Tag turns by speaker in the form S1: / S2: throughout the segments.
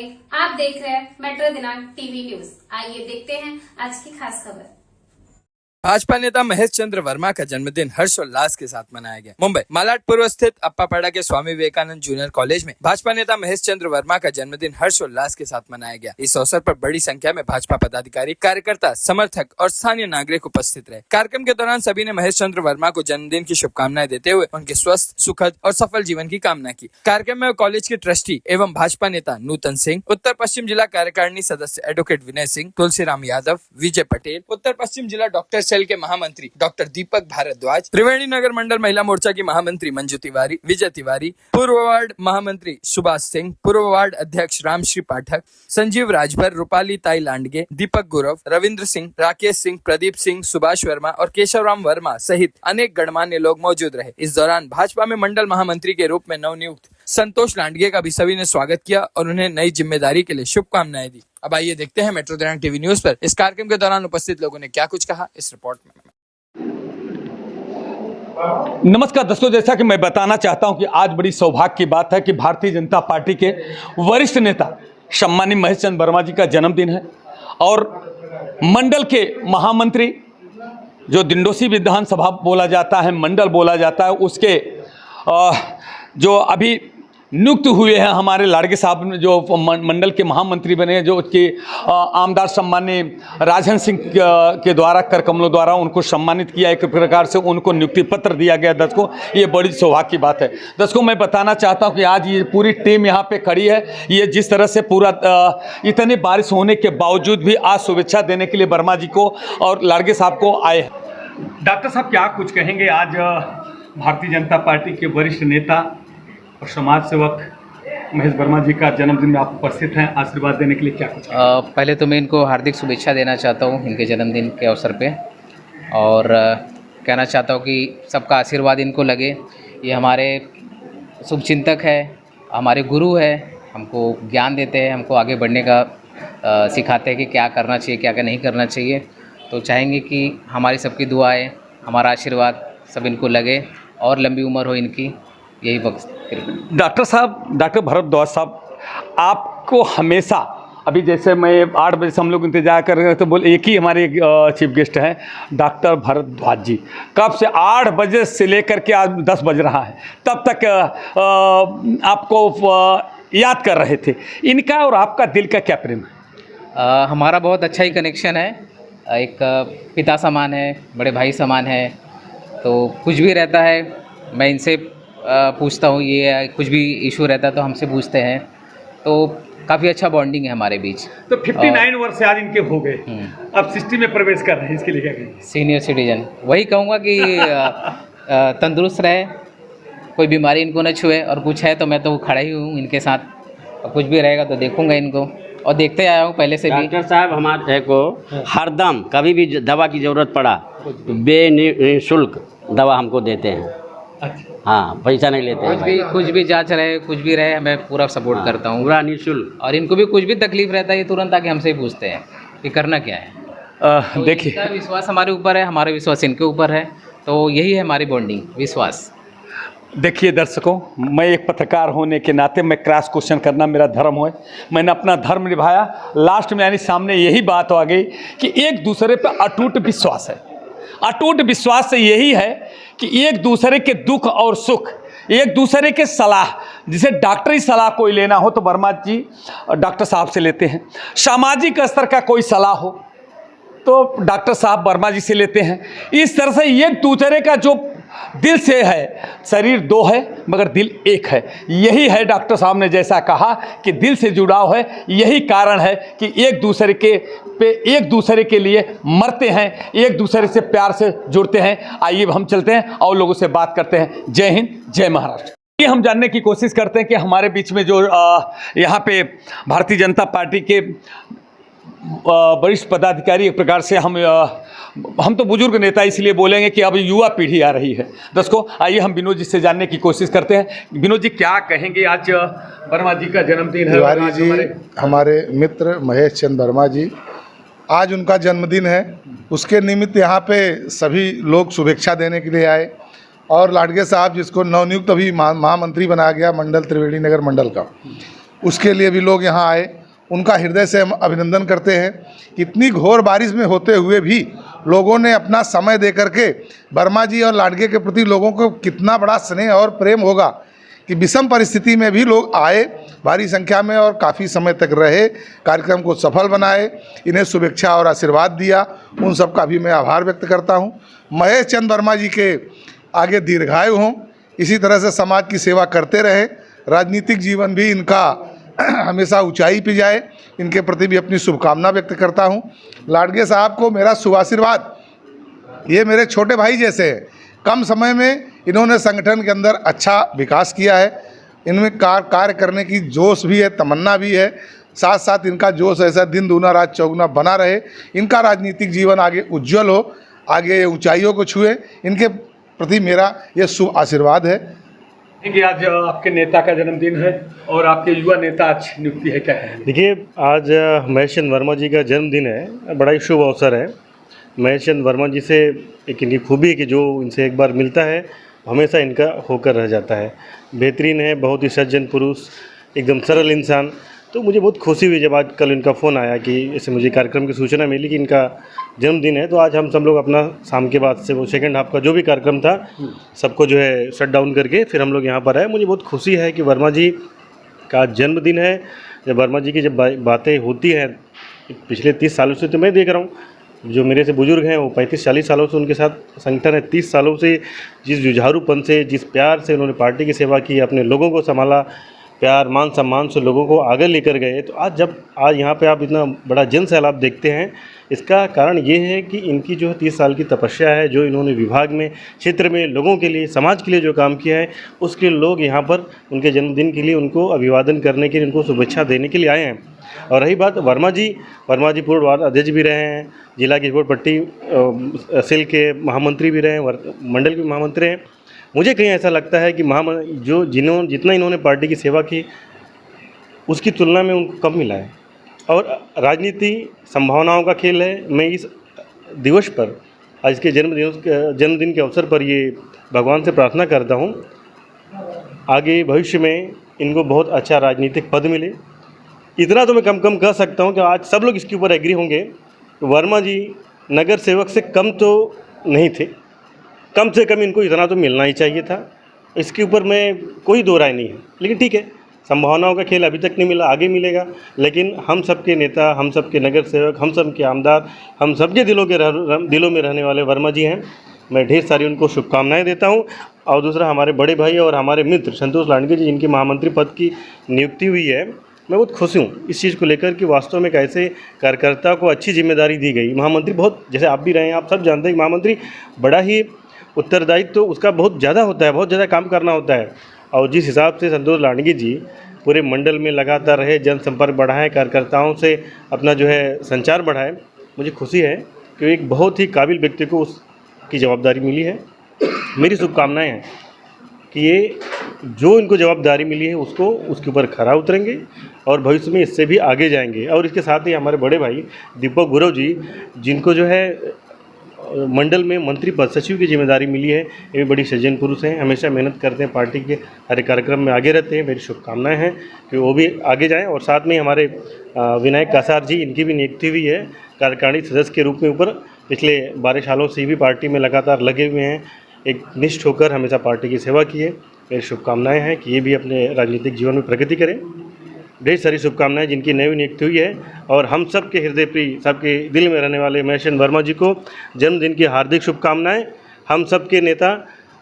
S1: Live आप देख रहे हैं मेट्रो दिनांक टीवी न्यूज। आइए देखते हैं आज की खास खबर।
S2: भाजपा नेता महेश चंद्र वर्मा का जन्मदिन हर्षोल्लास के साथ मनाया गया। मुंबई मालाड पूर्व स्थित अप्पापाड़ा के स्वामी विवेकानंद जूनियर कॉलेज में भाजपा नेता महेश चंद्र वर्मा का जन्मदिन हर्षोल्लास के साथ मनाया गया। इस अवसर पर बड़ी संख्या में भाजपा पदाधिकारी, कार्यकर्ता, समर्थक और स्थानीय नागरिक उपस्थित रहे। कार्यक्रम के दौरान सभी ने महेश चंद्र वर्मा को जन्मदिन की शुभकामनाएं देते हुए उनके स्वस्थ, सुखद और सफल जीवन की कामना की। कार्यक्रम में कॉलेज के ट्रस्टी एवं भाजपा नेता नूतन सिंह, उत्तर पश्चिम जिला कार्यकारिणी सदस्य एडवोकेट विनय सिंह, तुलसीराम यादव, विजय पटेल, उत्तर पश्चिम जिला डॉक्टर सेल के महामंत्री डॉक्टर दीपक भारद्वाज, त्रिवेणी नगर मंडल महिला मोर्चा की महामंत्री मंजू तिवारी, विजय तिवारी, पूर्व वार्ड महामंत्री सुभाष सिंह, पूर्व वार्ड अध्यक्ष रामश्री पाठक, संजीव राजभर, रूपाली ताई लांडगे, दीपक गुरव, रविंद्र सिंह, राकेश सिंह, प्रदीप सिंह, सुभाष वर्मा और केशवराम वर्मा सहित अनेक गणमान्य लोग मौजूद रहे। इस दौरान भाजपा में मंडल महामंत्री के रूप में नवनियुक्त संतोष लांडगे का भी सभी ने स्वागत किया और उन्हें नई जिम्मेदारी के लिए शुभकामनाएं दी। अब आइए देखते हैं मेट्रो दिनांक टीवी न्यूज पर इस कार्यक्रम के दौरान उपस्थित लोगों ने क्या कुछ कहा, इस रिपोर्ट में।
S3: नमस्कार दोस्तों, जैसा कि मैं बताना चाहता हूं कि आज बड़ी सौभाग्य की बात है कि भारतीय जनता पार्टी के वरिष्ठ नेता सम्मानीय महेश चंद्र वर्मा जी का जन्मदिन है और मंडल के महामंत्री, जो दिंडोसी विधानसभा बोला जाता है, मंडल बोला जाता है, उसके जो अभी नियुक्त हुए हैं हमारे लाडगे साहब, जो मंडल के महामंत्री बने हैं, जो उसके आमदार सम्मान्य राजन सिंह के द्वारा, कर कमलों द्वारा उनको सम्मानित किया, एक प्रकार से उनको नियुक्ति पत्र दिया गया। दर्शकों, ये बड़ी सौभाग्य की बात है। दर्शकों, मैं बताना चाहता हूं कि आज ये पूरी टीम यहाँ पे खड़ी है। ये जिस तरह से पूरा इतनी बारिश होने के बावजूद भी आज शुभेच्छा देने के लिए वर्मा जी को और लाडगे साहब को आए हैं। डॉक्टर साहब, क्या कुछ कहेंगे? आज भारतीय जनता पार्टी के वरिष्ठ नेता और समाज सेवक महेश वर्मा जी का जन्मदिन में आप उपस्थित हैं, आशीर्वाद देने के लिए क्या कुछ?
S4: पहले तो मैं इनको हार्दिक शुभेच्छा देना चाहता हूं इनके जन्मदिन के अवसर पे और कहना चाहता हूं कि सबका आशीर्वाद इनको लगे। ये हमारे शुभचिंतक है, हमारे गुरु है, हमको ज्ञान देते हैं, हमको आगे बढ़ने का सिखाते हैं कि क्या करना चाहिए, क्या क्या नहीं करना चाहिए। तो चाहेंगे कि हमारी सबकी दुआएं, हमारा आशीर्वाद सब इनको लगे और लंबी उम्र हो इनकी, यही वक्त।
S3: डॉक्टर साहब, डॉक्टर भारद्वाज साहब, आपको हमेशा, अभी जैसे मैं 8 बजे से हम लोग इंतजार कर रहे हैं, तो बोले एक ही हमारे चीफ गेस्ट हैं डॉक्टर भारद्वाज जी। कब से 8 बजे से लेकर के आज 10 बज रहा है, तब तक आपको याद कर रहे थे। इनका और आपका दिल का क्या प्रेम है?
S4: हमारा बहुत अच्छा ही कनेक्शन है, एक पिता समान है, बड़े भाई समान है। तो कुछ भी रहता है मैं इनसे पूछता हूँ, ये कुछ भी इशू रहता है तो हमसे पूछते हैं, तो काफ़ी अच्छा बॉन्डिंग है हमारे बीच।
S3: तो 59 वर्ष आज इनके हो गए, अब 60 में प्रवेश कर रहे हैं, इसके लिए क्या कहेंगे?
S4: सीनियर सिटीजन, वही कहूँगा कि तंदुरुस्त रहे, कोई बीमारी इनको न छुए, और कुछ है तो मैं तो खड़ा ही हूँ इनके साथ, और कुछ भी रहेगा तो देखूँगा इनको, और देखते आया हूँ पहले से भी।
S5: डॉक्टर साहब हमारे को हरदम कभी भी दवा की ज़रूरत पड़ा बेनिःशुल्क दवा हमको देते हैं।
S3: अच्छा।
S5: हाँ, पैसा नहीं लेते हैं।
S4: कुछ भी जांच रहे, कुछ भी रहे, मैं पूरा सपोर्ट करता हूँ,
S5: पूरा निःशुल्क।
S4: और इनको भी कुछ भी तकलीफ रहता है ये तुरंत आके हमसे ही पूछते हैं कि करना क्या है। तो
S3: देखिए,
S4: इनका विश्वास हमारे ऊपर है, हमारा विश्वास इनके ऊपर है, तो यही है हमारी बॉन्डिंग, विश्वास।
S3: देखिए दर्शकों, मैं एक पत्रकार होने के नाते मैं क्रॉस क्वेश्चन करना मेरा धर्म है। मैंने अपना धर्म निभाया। लास्ट में यानी सामने यही बात आ गई कि एक दूसरे पर अटूट विश्वास है। अटूट विश्वास से यही है कि एक दूसरे के दुख और सुख, एक दूसरे के सलाह, जिसे डॉक्टरी सलाह कोई लेना हो तो वर्मा जी डॉक्टर साहब से लेते हैं। सामाजिक स्तर का कोई सलाह हो तो डॉक्टर साहब वर्मा जी से लेते हैं। इस तरह से एक दूसरे का जो दिल से है, शरीर 2 है मगर दिल 1 है। यही है डॉक्टर साहब ने जैसा कहा कि दिल से जुड़ाव है, यही कारण है कि एक दूसरे के लिए मरते हैं, एक दूसरे से प्यार से जुड़ते हैं। आइए हम चलते हैं और लोगों से बात करते हैं। जय हिंद, जय महाराष्ट्र। ये हम जानने की कोशिश करते हैं कि हमारे बीच में जो यहाँ पे भारतीय जनता पार्टी के वरिष्ठ पदाधिकारी, एक प्रकार से हम तो बुजुर्ग नेता इसलिए बोलेंगे कि अब युवा पीढ़ी आ रही है। दर्शकों, आइए हम विनोद जी से जानने की कोशिश करते हैं। विनोद जी, क्या कहेंगे? आज वर्मा जी का जन्मदिन है।
S6: तिवारी जी हमारे मित्र महेश चंद्र वर्मा जी, आज उनका जन्मदिन है। उसके निमित्त यहाँ पे सभी लोग शुभेच्छा देने के लिए आए और लाडगे साहब, जिसको नवनियुक्त अभी महामंत्री बनाया गया मंडल त्रिवेणी नगर मंडल का, उसके लिए भी लोग यहाँ आए, उनका हृदय से हम अभिनंदन करते हैं। इतनी घोर बारिश में होते हुए भी लोगों ने अपना समय दे करके वर्मा जी और लाडगे के प्रति लोगों को कितना बड़ा स्नेह और प्रेम होगा कि विषम परिस्थिति में भी लोग आए भारी संख्या में और काफ़ी समय तक रहे, कार्यक्रम को सफल बनाए, इन्हें शुभेच्छा और आशीर्वाद दिया। उन सब का भी मैं आभार व्यक्त करता हूँ। महेश चंद्र वर्मा जी के आगे दीर्घायु हों, इसी तरह से समाज की सेवा करते रहे, राजनीतिक जीवन भी इनका हमेशा ऊंचाई पे जाए, इनके प्रति भी अपनी शुभकामना व्यक्त करता हूं। लाडगे साहब को मेरा शुभ आशीर्वाद, ये मेरे छोटे भाई जैसे हैं। कम समय में इन्होंने संगठन के अंदर अच्छा विकास किया है, इनमें कार्य करने की जोश भी है, तमन्ना भी है। साथ साथ इनका जोश ऐसा दिन दूना रात चौगुना बना रहे, इनका राजनीतिक जीवन आगे उज्जवल हो, आगे ऊंचाइयों को छुए, इनके प्रति मेरा ये शुभ आशीर्वाद है।
S3: देखिए, आज आपके नेता का जन्मदिन है और आपके युवा नेता आज नियुक्ति है, क्या है?
S7: देखिए, आज महेश चंद्र वर्मा जी का जन्मदिन है, बड़ा ही शुभ अवसर है। महेश चंद्र वर्मा जी से एक इनकी खूबी है कि जो इनसे एक बार मिलता है हमेशा इनका होकर रह जाता है। बेहतरीन है, बहुत ही सज्जन पुरुष, एकदम सरल इंसान। तो मुझे बहुत खुशी हुई जब आज कल इनका फ़ोन आया कि ऐसे मुझे कार्यक्रम की सूचना मिली कि इनका जन्मदिन है। तो आज हम सब लोग अपना शाम के बाद से वो सेकंड हाफ का जो भी कार्यक्रम था सबको जो है शट डाउन करके फिर हम लोग यहाँ पर आए। मुझे बहुत खुशी है कि वर्मा जी का जन्मदिन है। जब वर्मा जी की जब बातें होती हैं, पिछले 30 सालों से तो मैं देख रहा हूँ, जो मेरे से बुजुर्ग हैं वो 35-40 सालों से उनके साथ संगठन है। 30 सालों से जिस जुझारूपन से, जिस प्यार से उन्होंने पार्टी की सेवा की, अपने लोगों को संभाला, प्यार मान सम्मान से लोगों को आगे लेकर गए। तो आज यहाँ पे आप इतना बड़ा जन सैलाब देखते हैं, इसका कारण ये है कि इनकी जो 30 साल की तपस्या है, जो इन्होंने विभाग में, क्षेत्र में, लोगों के लिए, समाज के लिए जो काम किया है, उसके लोग यहाँ पर उनके जन्मदिन के लिए उनको अभिवादन करने के लिए, उनको शुभेच्छा देने के लिए आए हैं। और रही बात वर्मा जी पूर्व वार्ड अध्यक्ष भी रहे हैं, जिला की पट्टी सेल के महामंत्री भी रहे हैं, मंडल के महामंत्री हैं। मुझे कहीं ऐसा लगता है कि जितना इन्होंने पार्टी की सेवा की उसकी तुलना में उनको कम मिला है। और राजनीति संभावनाओं का खेल है। मैं इस दिवस पर, आज के जन्मदिन के अवसर पर ये भगवान से प्रार्थना करता हूँ आगे भविष्य में इनको बहुत अच्छा राजनीतिक पद मिले। इतना तो मैं कम कह सकता हूँ कि आज सब लोग इसके ऊपर एग्री होंगे, वर्मा जी नगर सेवक से कम तो नहीं थे, कम से कम इनको इतना तो मिलना ही चाहिए था। इसके ऊपर मैं कोई दो राय नहीं है। लेकिन ठीक है, संभावनाओं का खेल अभी तक नहीं मिला, आगे मिलेगा। लेकिन हम सबके नेता, हम सबके नगर सेवक, हम सबके आमदार, हम सबके दिलों में रहने वाले वर्मा जी हैं। मैं ढेर सारी उनको शुभकामनाएं देता हूं। और दूसरा, हमारे बड़े भाई और हमारे मित्र संतोष लांडगे जी, जिनकी महामंत्री पद की नियुक्ति हुई है, मैं बहुत खुश हूँ इस चीज़ को लेकर कि वास्तव में कैसे कार्यकर्ता को अच्छी जिम्मेदारी दी गई। महामंत्री बहुत, जैसे आप भी रहे हैं, आप सब जानते हैं कि महामंत्री बड़ा ही उत्तरदायित्व तो उसका बहुत ज़्यादा होता है, बहुत ज़्यादा काम करना होता है। और जिस हिसाब से संतोष लांडगे जी पूरे मंडल में लगातार रहे, जनसंपर्क बढ़ाएं, कार्यकर्ताओं से अपना जो है संचार बढ़ाएं, मुझे खुशी है कि एक बहुत ही काबिल व्यक्ति को उसकी जवाबदारी मिली है। मेरी शुभकामनाएं हैं कि ये जो इनको जवाबदारी मिली है उसको उसके ऊपर खरा उतरेंगे और भविष्य में इससे भी आगे जाएंगे। और इसके साथ ही हमारे बड़े भाई दीपक गुरव जी, जिनको जो है मंडल में मंत्री पद सचिव की जिम्मेदारी मिली है, ये भी बड़ी सज्जन पुरुष हैं, हमेशा मेहनत करते हैं, पार्टी के हर कार्यक्रम में आगे रहते हैं। मेरी शुभकामनाएं हैं कि वो भी आगे जाएं। और साथ में हमारे विनायक कासार जी, इनकी भी नियुक्ति हुई है कार्यकारिणी सदस्य के रूप में। ऊपर पिछले 12 सालों से भी पार्टी में लगातार लगे हुए हैं, एक निष्ठ होकर हमेशा पार्टी की सेवा की है। मेरी शुभकामनाएँ हैं कि ये भी अपने राजनीतिक जीवन में प्रगति करें। ढेर सारी शुभकामनाएं जिनकी नई नियुक्ति हुई है। और हम सब के हृदय प्रिय, सबके दिल में रहने वाले महेश चंद्र वर्मा जी को जन्मदिन की हार्दिक शुभकामनाएं। हम सब के नेता,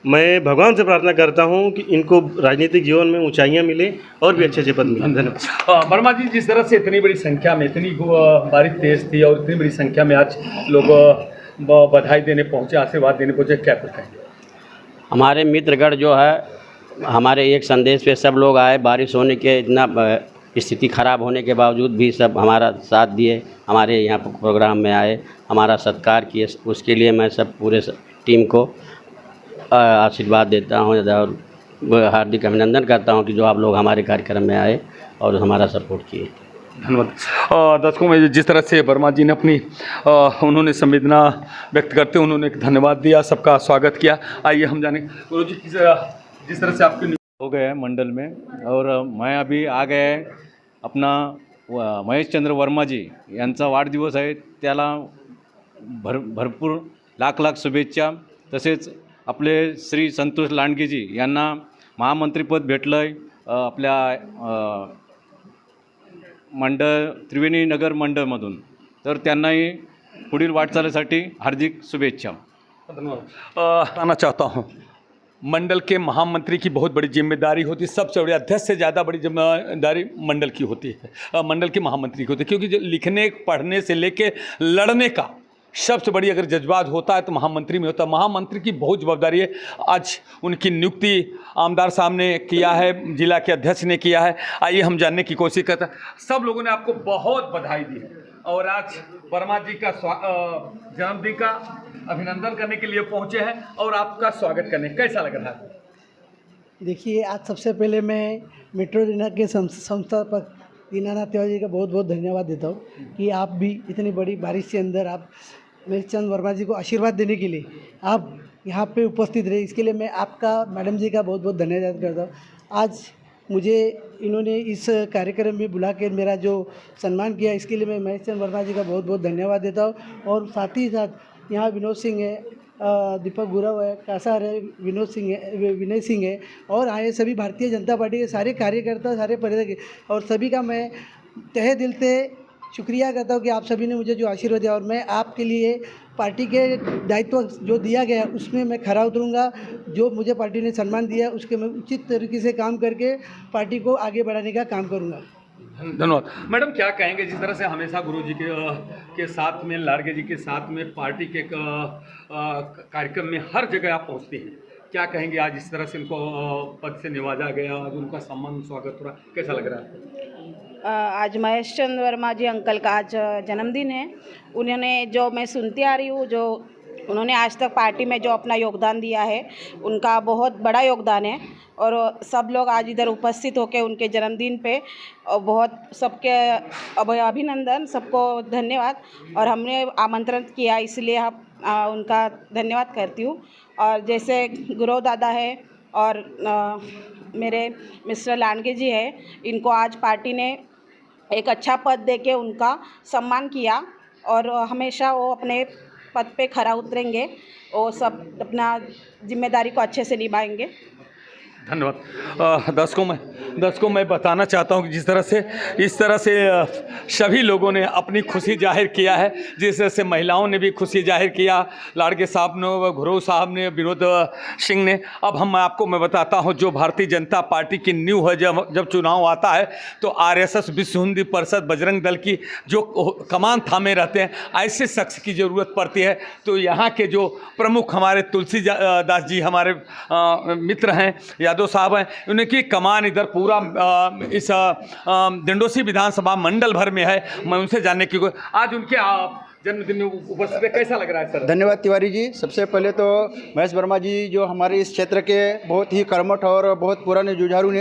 S7: मैं भगवान से प्रार्थना करता हूं कि इनको राजनीतिक जीवन में ऊंचाइयां मिले और भी अच्छे पद मिले।
S3: धन्यवाद। वर्मा जी, जिस तरह से इतनी बड़ी संख्या में, इतनी बारिश तेज थी और इतनी बड़ी संख्या में आज लोग बधाई देने पहुँचे, आशीर्वाद देने पहुँचे, क्या कुछ कहेंगे?
S5: हमारे मित्रगढ़ जो है, हमारे एक संदेश पे सब लोग आए। बारिश होने के, इतना स्थिति ख़राब होने के बावजूद भी सब हमारा साथ दिए, हमारे यहाँ प्रोग्राम में आए, हमारा सत्कार किए। उसके लिए मैं सब पूरे टीम को आशीर्वाद देता हूँ और हार्दिक अभिनंदन करता हूँ कि जो आप लोग हमारे कार्यक्रम में आए और हमारा सपोर्ट किए।
S3: धन्यवाद। दर्शकों में जिस तरह से वर्मा जी ने अपनी उन्होंने संवेदना व्यक्त करते उन्होंने एक धन्यवाद दिया, सबका स्वागत किया। आइए हम जाने गुरु जी, जिस तरह से आपके
S8: हो गए हैं मंडल में, और मैं अभी आ गए आपणा महेशचंद्र वर्माजी यांचा वाढदिवस आहे, त्याला भरपूर लाख लाख शुभेच्छा। तसेच आपले श्री संतोष लांडगेजी यांना महामंत्रीपद भेटलं आहे आपल्या मंडळ त्रिवेणी नगर मंडळमधून, तर त्यांनाही पुढील वाटचालीसाठी हार्दिक शुभेच्छा।
S3: बताना चाहता हूँ, मंडल के महामंत्री की बहुत बड़ी जिम्मेदारी होती है, सबसे बड़ी अध्यक्ष से ज़्यादा बड़ी जिम्मेदारी मंडल की होती है, मंडल के महामंत्री की होती है, क्योंकि जो लिखने पढ़ने से लेके लड़ने का सबसे बड़ी अगर जज्बात होता है तो महामंत्री में होता है। महामंत्री की बहुत जवाबदारी है। आज उनकी नियुक्ति आमदार साहब ने किया है, जिला के अध्यक्ष ने किया है। आइए हम जानने की कोशिश करते हैं। सब लोगों ने आपको बहुत बधाई दी है और आज वर्मा जी का जन्मदिन का अभिनंदन करने के लिए पहुंचे हैं और आपका स्वागत करने, कैसा लग रहा है?
S9: देखिए, आज सबसे पहले मैं मेट्रो दिनांक के संस्थापक दीनानाथ तिवारी जी का बहुत बहुत धन्यवाद देता हूँ कि आप भी इतनी बड़ी बारिश के अंदर आप महेशचंद्र वर्मा जी को आशीर्वाद देने के लिए आप यहाँ पे उपस्थित रहे। इसके लिए मैं आपका, मैडम जी का बहुत बहुत धन्यवाद करता हूँ। आज मुझे इन्होंने इस कार्यक्रम में बुला कर मेरा जो सम्मान किया, इसके लिए मैं महेशचंद्र वर्मा जी का बहुत बहुत धन्यवाद देता हूँ। और साथ ही साथ यहाँ विनोद सिंह है, दीपक गुरव है, कासार है, विनोद सिंह है, विनय सिंह है और आए सभी भारतीय जनता पार्टी के सारे कार्यकर्ता, सारे पर्यटक और सभी का मैं तहे दिल से शुक्रिया करता हूँ कि आप सभी ने मुझे जो आशीर्वाद दिया और मैं आपके लिए पार्टी के दायित्व जो दिया गया उसमें मैं खरा उतरूँगा। जो मुझे पार्टी ने सम्मान दिया उसके मैं उचित तरीके से काम करके पार्टी को आगे बढ़ाने का काम करूँगा।
S3: धन्यवाद। मैडम, क्या कहेंगे, जिस तरह से हमेशा गुरु जी के साथ में, लाड़गे जी के साथ में पार्टी के कार्यक्रम में हर जगह आप पहुंचती हैं, क्या कहेंगे आज इस तरह से उनको पद से नवाजा गया, आज उनका सम्मान स्वागत हो रहा, कैसा लग रहा है?
S10: आज महेशचंद्र वर्मा जी अंकल का आज जन्मदिन है। उन्होंने, जो मैं सुनती आ रही हूँ, जो उन्होंने आज तक पार्टी में जो अपना योगदान दिया है उनका बहुत बड़ा योगदान है और सब लोग आज इधर उपस्थित होकर उनके जन्मदिन पे बहुत सबके अभिनंदन, सबको धन्यवाद। और हमने आमंत्रण किया इसलिए हम उनका धन्यवाद करती हूँ। और जैसे गुरु दादा है और मेरे मिस्टर लांडगे जी है, इनको आज पार्टी ने एक अच्छा पद देके उनका सम्मान किया और हमेशा वो अपने पद पे खरा उतरेंगे, वो सब अपना जिम्मेदारी को अच्छे से निभाएंगे।
S3: धन्यवाद। दर्शकों मैं बताना चाहता हूं कि जिस तरह से इस तरह से सभी लोगों ने अपनी खुशी जाहिर किया है, जिस तरह से महिलाओं ने भी खुशी जाहिर किया, लाड़के साहब ने, गुरु साहब ने, विनोद सिंह ने। अब मैं बताता हूं, जो भारतीय जनता पार्टी की नींव है, जब चुनाव आता है तो RSS, विश्व हिंदी परिषद, बजरंग दल की जो कमान थामे रहते हैं, ऐसे शख्स की ज़रूरत पड़ती है। तो यहाँ के जो प्रमुख हमारे तुलसी दास जी हमारे मित्र हैं, यादव साहब हैं, उनकी कमान इधर पूरा इस डिंडोसी विधानसभा मंडल भर में है। मैं उनसे जानने की, आज उनके जन्मदिन में उपस्थित है, कैसा लग रहा है सर?
S11: धन्यवाद तिवारी जी। सबसे पहले तो महेश वर्मा जी जो हमारे इस क्षेत्र के बहुत ही कर्मठ और बहुत पुराने जुझारू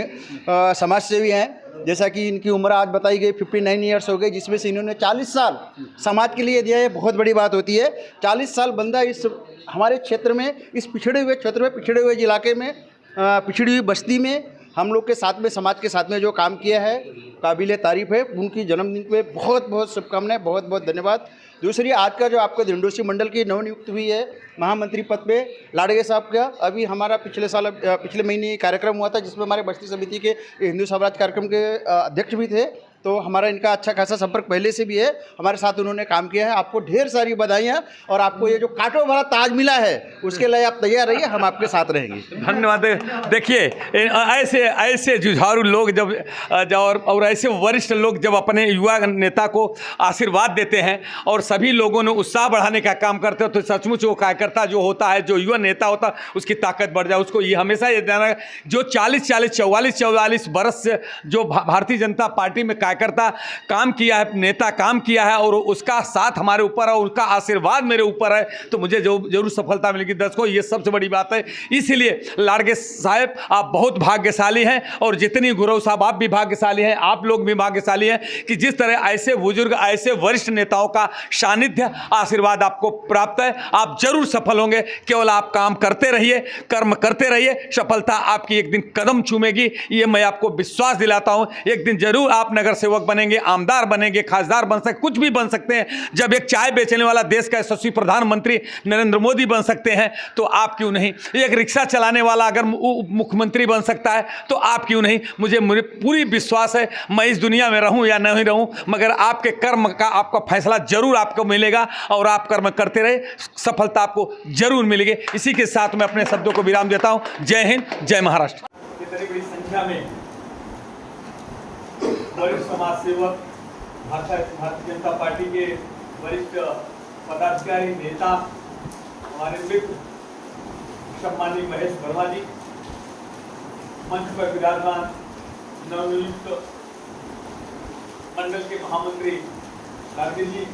S11: समाज सेवी हैं, जैसा कि इनकी उम्र आज बताई गई 59 ईयर्स हो गई, जिसमें से इन्होंने 40 साल समाज के लिए दिया है। बहुत बड़ी बात होती है, 40 साल बंदा इस हमारे क्षेत्र में, इस पिछड़े हुए क्षेत्र में, पिछड़े हुए इलाके में, पिछड़ी हुई बस्ती में हम लोग के साथ में, समाज के साथ में जो काम किया है, काबिल तारीफ़ है। उनकी जन्मदिन पे बहुत बहुत शुभकामनाएं, बहुत बहुत धन्यवाद। दूसरी, आज का जो आपका डिंडोसी मंडल की नवनियुक्त हुई है महामंत्री पद पे लाड़गे साहब का, अभी हमारा पिछले महीने कार्यक्रम हुआ था जिसमें हमारे बस्ती समिति के हिंदू स्वराज कार्यक्रम के अध्यक्ष भी थे। तो हमारा इनका अच्छा खासा संपर्क पहले से भी है, हमारे साथ उन्होंने काम किया है। आपको ढेर सारी बधाइयाँ और आपको ये जो कांटों भरा ताज मिला है उसके लिए आप तैयार रहिए, हम आपके साथ रहेंगे।
S3: धन्यवाद। देखिए, ऐसे जुझारू लोग जब और ऐसे वरिष्ठ लोग जब अपने युवा नेता को आशीर्वाद देते हैं और सभी लोगों ने उत्साह बढ़ाने का काम करते हो, तो सचमुच वो कार्यकर्ता जो होता है, जो युवा नेता होता है, उसकी ताकत बढ़ जाए। उसको ये हमेशा ये देना, जो 44 बरस से जो भारतीय जनता पार्टी में कार्यकर्ता काम किया है, नेता काम किया है और उसका साथ हमारे ऊपर है, उसका आशीर्वाद मेरे ऊपर है, तो मुझे जरूर सफलता मिलेगी। दर्शकों, ये सबसे बड़ी बात है। इसीलिए लाड़गे साहब, आप बहुत भाग्यशाली हैं और जितनी गुरु साहब आप भी भाग्यशाली हैं, आप लोग भी भाग्यशाली हैं कि जिस तरह ऐसे बुजुर्ग, ऐसे वरिष्ठ नेताओं का सानिध्य, आशीर्वाद आपको प्राप्त है। आप जरूर सफल होंगे। केवल आप काम करते रहिए, कर्म करते रहिए, सफलता आपकी एक दिन कदम चूमेगी, ये मैं आपको विश्वास दिलाता हूँ। एक दिन जरूर आप नगर सेवक बनेंगे, आमदार बनेंगे, खासदार बन सकते, कुछ भी बन सकते हैं। जब एक चाय बेचने वाला देश का यशस्वी प्रधानमंत्री नरेंद्र मोदी बन सकते हैं तो आप क्यों नहीं? एक रिक्शा चलाने वाला अगर मुख्यमंत्री बन सकता है तो आप क्यों नहीं? मुझे पूरी विश्वास है, मैं इस दुनिया में रहूं या नहीं रहूं, मगर आपके कर्म का आपका फैसला जरूर आपको मिलेगा और आप कर्म करते रहे, सफलता आपको जरूर मिलेगी। इसी के साथ मैं अपने शब्दों को विराम देता हूं। जय हिंद, जय महाराष्ट्र।
S12: इतनी बड़ी संख्या में वरिष्ठ समाज सेवक, भारतीय जनता पार्टी के वरिष्ठ पदाधिकारी, नेता, हमारे मित्र सम्माननीय महेश वर्मा जी, मंच पर विराजमान नवनियुक्त मंडल के महामंत्री लाडगे जी,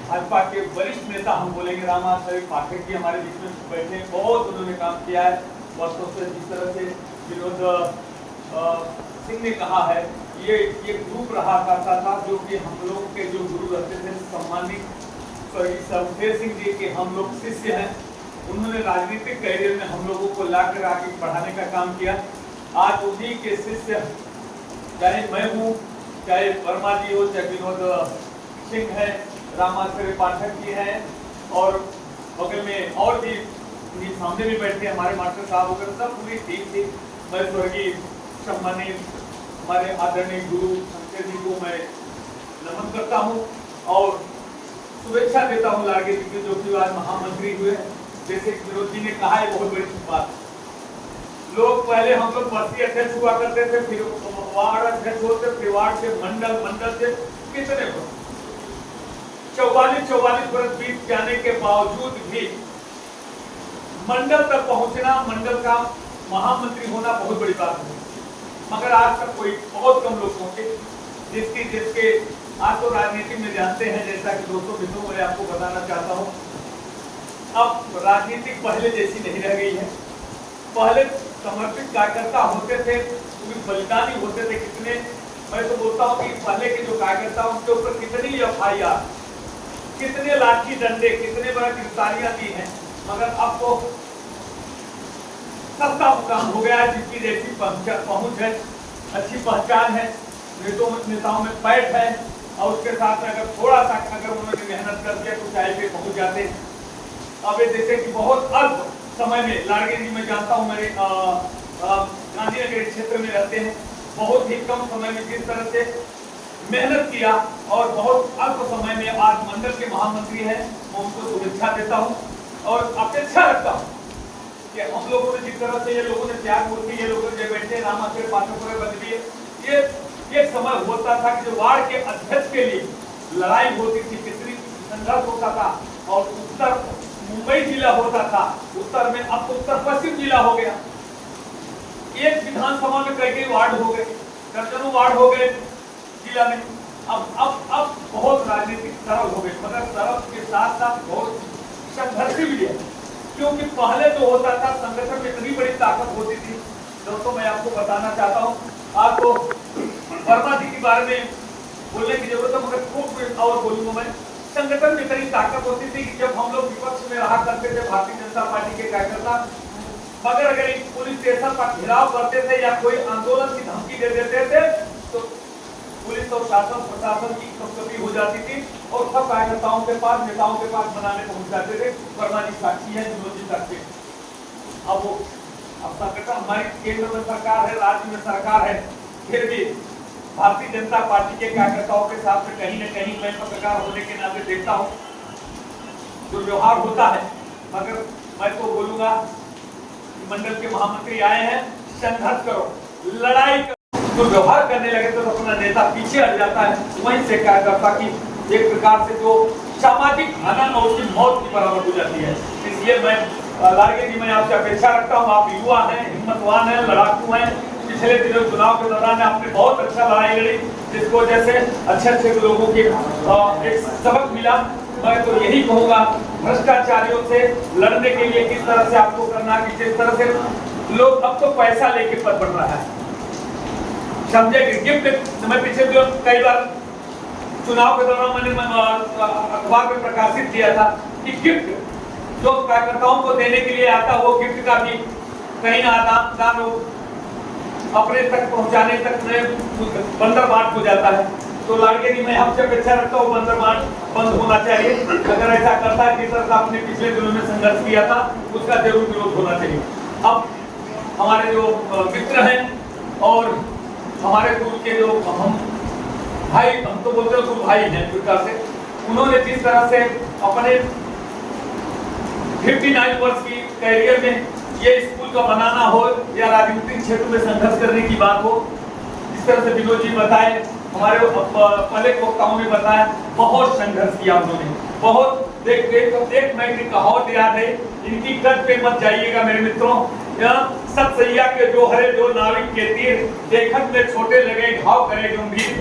S12: भाजपा के वरिष्ठ नेता हम बोलेंगे रामाचार्य पाठक जी हमारे बीच में बैठे, बहुत उन्होंने काम किया है वर्षों से। जिस तरह से विनोद सिंह ने कहा है, ये ग्रुप रहा करता था जो कि हम लोग के जो गुरु रहते थे सम्मानित स्वर्गीय सरफेर सिंह जी के हम लोग शिष्य हैं। उन्होंने राजनीतिक कैरियर में हम लोगों को लाकर आगे बढ़ाने का काम किया। आज उन्हीं के शिष्य, चाहे मैं हूँ, चाहे वर्मा जी हो, चाहे विनोद सिंह है, रामाचार्य पाठक जी हैं, और बगल में और भी सामने भी बैठे हमारे मास्टर साहब वगैरह, सब पूरी टीम थी। मैं स्वर्गीय सम्मानित हमारे आदरणीय गुरु शंकर जी को मैं नमन करता हूँ और शुभेच्छा देता हूँ लाडगे जी के, जो कि आज महामंत्री हुए। जैसे विनोद जी ने कहा है, बहुत बड़ी बात, लोग पहले हम लोग बस्ती अध्यक्ष हुआ करते थे, फिर वार्ड अध्यक्ष होते, फिर वार्ड से मंडल, मंडल से कितने 44 वर्ष बीत जाने के बावजूद भी मंडल तक पहुंचना, मंडल का महामंत्री होना बहुत बड़ी बात है। मगर आज तक कोई बहुत कम लोग पहुंचे, जिसके आज तो राजनीति में जानते हैं, जैसा कि दोस्तों मित्रों मैं आपको बताना चाहता हूं, अब राजनीति पहले जैसी नहीं रह गई है। पहले समर्पित कार्यकर्ता होते थे, बलिदानी होते थे कितने। मैं तो बोलता हूँ कि पहले के जो कार्यकर्ता उनके ऊपर कितनी FIR, कितने लाठी डंडे, कितने बड़ा गिरफ्तारियां दी हैं, मगर अब तो सबका मुकाम हो गया है। जिसकी जैसी पहुंच है, अच्छी पहचान है, नेताओं में पैठ है, और उसके साथ में अगर थोड़ा सा अगर उन्होंने मेहनत कर दिया तो चाय पे पहुंच जाते हैं। अब ये जैसे कि बहुत अल्प समय में, लाडगे जी मैं जानता हूँ, मेरे गांधीनगर क्षेत्र में रहते हैं, बहुत ही कम समय में जिस तरह से मेहनत किया और बहुत अल्प समय में आज मंडल के महामंत्री हैं, मैं उनको शुभेच्छा देता हूं और अपेक्षा रखता हूं कि हम लोगों ने जिस तरह से ये लोगों ने त्याग मूर्ति, ये लोग जो बैठे रामाचार्य पाठक बदलिए, ये समय होता था कि जो वार्ड के अध्यक्ष के लिए लड़ाई होती थी, कितनी संघर्ष होता था, और उत्तर मुंबई जिला होता था उत्तर में, अब तो उत्तर पश्चिम जिला हो गया। एक विधानसभा में कई वार्ड हो गए, दर्जनों वार्ड हो गए जिला में। अब बहुत राजनीतिक सरल हो गई, मगर सरल के साथ साथ बहुत संघर्षी भी है, क्योंकि पहले जो होता था संगठन में इतनी बड़ी ताकत होती थी। दोस्तों मैं आपको बताना चाहता हूँ, आपको वर्मा जी के बारे में बोलने की जरूरत है, मगर खूब और बोलूंगा मैं। संगठन में इतनी ताकत होती थी कि जब हम लोग विपक्ष में रहा करते थे भारतीय जनता पार्टी के कार्यकर्ता, मगर अगर एक पुलिस स्टेशन पर घेराव करते थे या कोई आंदोलन की धमकी दे देते थे तो पुलिस और शासन प्रशासन की कभी हो जाती थी और सब कार्यकर्ताओं के पास, नेताओं के पास मनाने पहुंच जाते थे। वर्मा जी साक्षी है, विनोद जी साक्षी। अब संगठन हमारी केंद्र में सरकार है, राज्य में सरकार है, फिर भी भारतीय जनता पार्टी के कार्यकर्ताओं के साथ में कहीं न कहीं मैं पत्रकार होने के नाते देखता हूँ दुर्व्यवहार होता है। मगर मैं तो बोलूंगा मंडल के महामंत्री आए हैं, संघर्ष करो, लड़ाई करो। जो व्यवहार करने लगे तो अपना नेता पीछे हट जाता है, वहीं से कार्यकर्ता की एक प्रकार से जो सामाजिक हनन और उसकी मौत की बराबर हो जाती है। इसलिए मैं लाडगे जी, मैं आपसे अपेक्षा रखता हूँ, आप युवा हैं, हिम्मतवान हैं, लड़ाकू हैं। पिछले दिनों चुनाव के दौरान आपने बहुत अच्छा लड़ाई लड़ी, जिसको वजह से अच्छे लोगों की एक सबक मिला। मैं तो यही कहूँगा, भ्रष्टाचारियों से लड़ने के लिए किस तरह से आपको करना, कि जिस तरह से लोग अब तो पैसा लेके पद बढ़ रहा है, समझे कि गिफ्ट। मैं पिछले दिनों कई बार चुनाव के दौरान मैंने अखबार में प्रकाशित किया था कि गिफ्ट जो कार्यकर्ताओं को देने के लिए आता, वो गिफ्ट का भी कहीं ना दान अपने तक पहुंचाने तक में बंदरबाट हो जाता है। तो लाड़के जी मैं आपसे अपेक्षा रखता हूँ बंदरबाट बंद होना चाहिए। अगर ऐसा करता है, जिस तरह से आपने पिछले दिनों में संघर्ष किया था, उसका जरूर विरोध होना चाहिए। अब हमारे जो मित्र हैं और हमारे दूर के जो हम भाई, हम तो बोलते हैं भाई हैं प्रकार से, उन्होंने जिस तरह से अपने 59 वर्ष की कैरियर में ये स्कूल का बनाना हो या राजनीतिक क्षेत्र में संघर्ष करने की बात हो, जिस तरह से विनोद जी बताए, हमारे पहले वक्ताओं ने बताया, बहुत संघर्ष किया उन्होंने, बहुत देख मैं की कहावत याद है, इनकी कद पे मत जाइएगा मेरे मित्रों, सत सैया के जो हरे जो नाविक के तीर, देखत में छोटे लगे घाव करे गंभीर।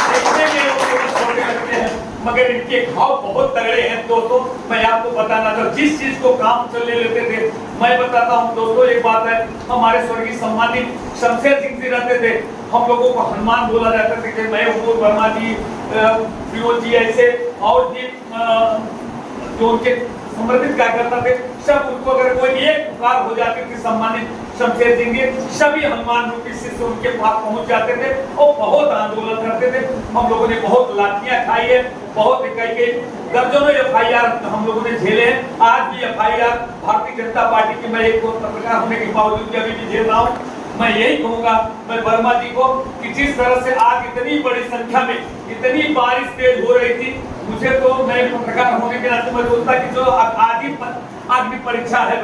S12: देखने में वो छोटे लगते हैं मगर इनके घाव बहुत तगड़े हैं दोस्तों। मैं आपको बताना था, जिस चीज को काम चलने लेते थे, मैं बताता हूँ दोस्तों, एक बात है, हमारे स्वर्गीय सम्मानित शमशेर सिंह जी रहते थे, हम लोगों को हनुमान बोला जाता था कि मैं हूँ वर्मा जी, विनोद जी, ऐसे और भी जो उनके समर्पित कार्यकर्ता थे, सब उनको अगर कोई एक पुकार हो जाती थी सम्मानित शमशेर सिंह जी, सभी हनुमान रूपी शिष्य उनके पास पहुंच जाते थे और बहुत आंदोलन करते थे। हम लोगों ने बहुत लाठियां खाई है, बहुत के दर्जनों FIR हम लोगों ने झेले हैं। आज भी FIR भारतीय जनता पार्टी की, मैं एक पत्रकार होने के बावजूद भी अभी भी झेल रहा हूँ। मैं यही कहूंगा मैं वर्मा जी को कि जिस तरह से आज इतनी बड़ी संख्या में इतनी बारिश तेज हो रही थी, मुझे तो, मैं पत्रकार होने के नाते मैं सोचता कि जो आज भी परीक्षा है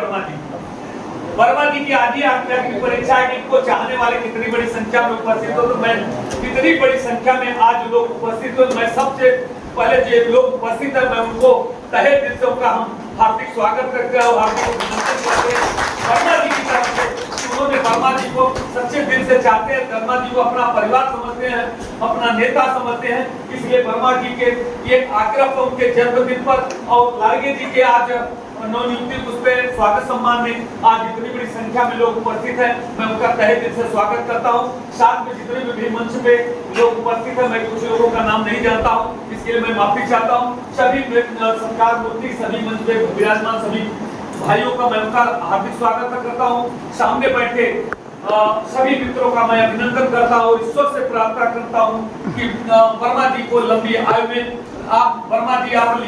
S12: वर्मा जी की आज ही अग्नि परीक्षा है कि इनको चाहने वाले कितनी बड़ी संख्या में उपस्थित हो। तो मैं कितनी बड़ी संख्या में आज लोग उपस्थित हो, मैं सबसे पहले जो लोग उपस्थित है मैं उनको तहे दिल से उनका हम हार्दिक स्वागत करते हैं और हार्दिक अभिनंदन करते हैं वर्मा जी की तरफ से। उन्होंने वर्मा जी को सच्चे दिल से चाहते हैं, वर्मा जी को अपना परिवार समझते हैं, अपना नेता समझते हैं, इसलिए वर्मा जी के ये आग्रह पर उनके जन्मदिन पर और लाड़के जी के आज नवनियुक्ति उसपे स्वागत सम्मान में आज इतनी बड़ी संख्या में लोग उपस्थित हैं, मैं उनका तहे दिल से स्वागत करता हूं। साथ में जितने भी मंच पे लोग उपस्थित हैं, मैं कुछ लोगों का नाम नहीं जानता हूं, इसके लिए मैं माफी चाहता हूं। सभी सरकार मूर्ति, सभी मंच पे विराजमान सभी भाइयों का मैं उनका हार्दिक स्वागत करता हूं। सामने बैठे सभी मित्रों का मैं अभिनंदन करता हूं, ईश्वर से प्रार्थना करता हूं कि वर्मा जी को लंबी आयु में आप वर्मा जी आप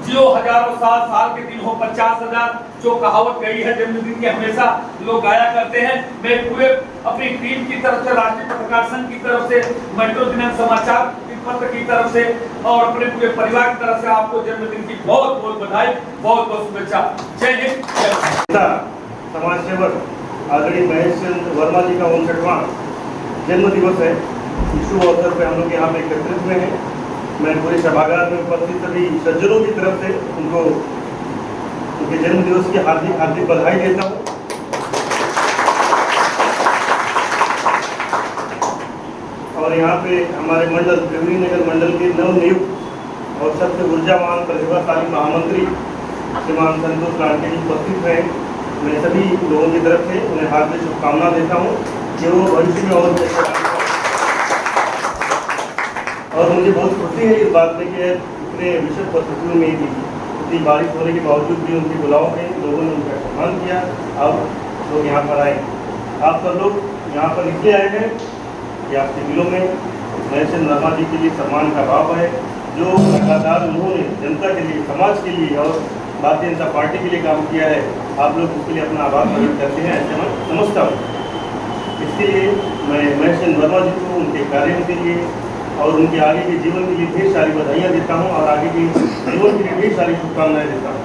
S12: जियो हजारों साल के दिन हो 50,000, जो कहावत गई है जन्मदिन के हमेशा लोग गाया करते हैं। मैं पूरे अपनी टीम की तरफ से, राष्ट्रीय पत्रकार संघ की तरफ से, मेट्रो दिनांक समाचार पत्र की तरफ से और अपने पूरे परिवार की तरफ से आपको जन्मदिन की बहुत बहुत बधाई, बहुत बहुत शुभेच्छा। जय हिंद, जय भारत।
S7: समाज सेवक आदरणीय महेश चंद्र वर्मा जी का 59वां जन्म दिवस है। इस शुभ अवसर पर हम लोग यहाँ पे एकत्रित हुए हैं। मैं पूरे सभागार में उपस्थित सभी सज्जनों की तरफ से उनको उनके जन्म दिवस की हार्दिक हार्दिक बधाई देता हूँ। और यहाँ पे हमारे मंडल, त्रिवेणी नगर मंडल के नवनियुक्त और सबसे ऊर्जावान प्रतिभाशाली महामंत्री श्रीमान संतोष लांडगे जी उपस्थित हैं। मैं सभी लोगों की तरफ से उन्हें हार्दिक शुभकामना देता हूँ कि वो भविष्य में और मुझे बहुत खुशी है इस बात में कि इतने विषय परिस्थितियों में भी इतनी बारिश होने के बावजूद भी उनकी बुलाव में लोगों ने उनका सम्मान किया और लोग यहाँ पर आए। आप सब लोग यहाँ पर इसलिए आए हैं कि आपके दिलों में महेश चंद्र वर्मा जी के लिए सम्मान का भाव है। जो लगातार उन्होंने जनता के लिए, समाज के लिए और भारतीय जनता पार्टी के लिए काम किया है, आप लोग उसके लिए अपना आभार प्रकट करते हैं, ऐसे मैं समझता हूँ। इसके लिए मैं महेश चंद्र वर्मा जी को उनके कार्यों के लिए और उनके आगे के जीवन के लिए ढेर सारी बधाइयाँ देता हूँ और आगे के जीवन के लिए ढेर सारी शुभकामनाएं देता हूँ।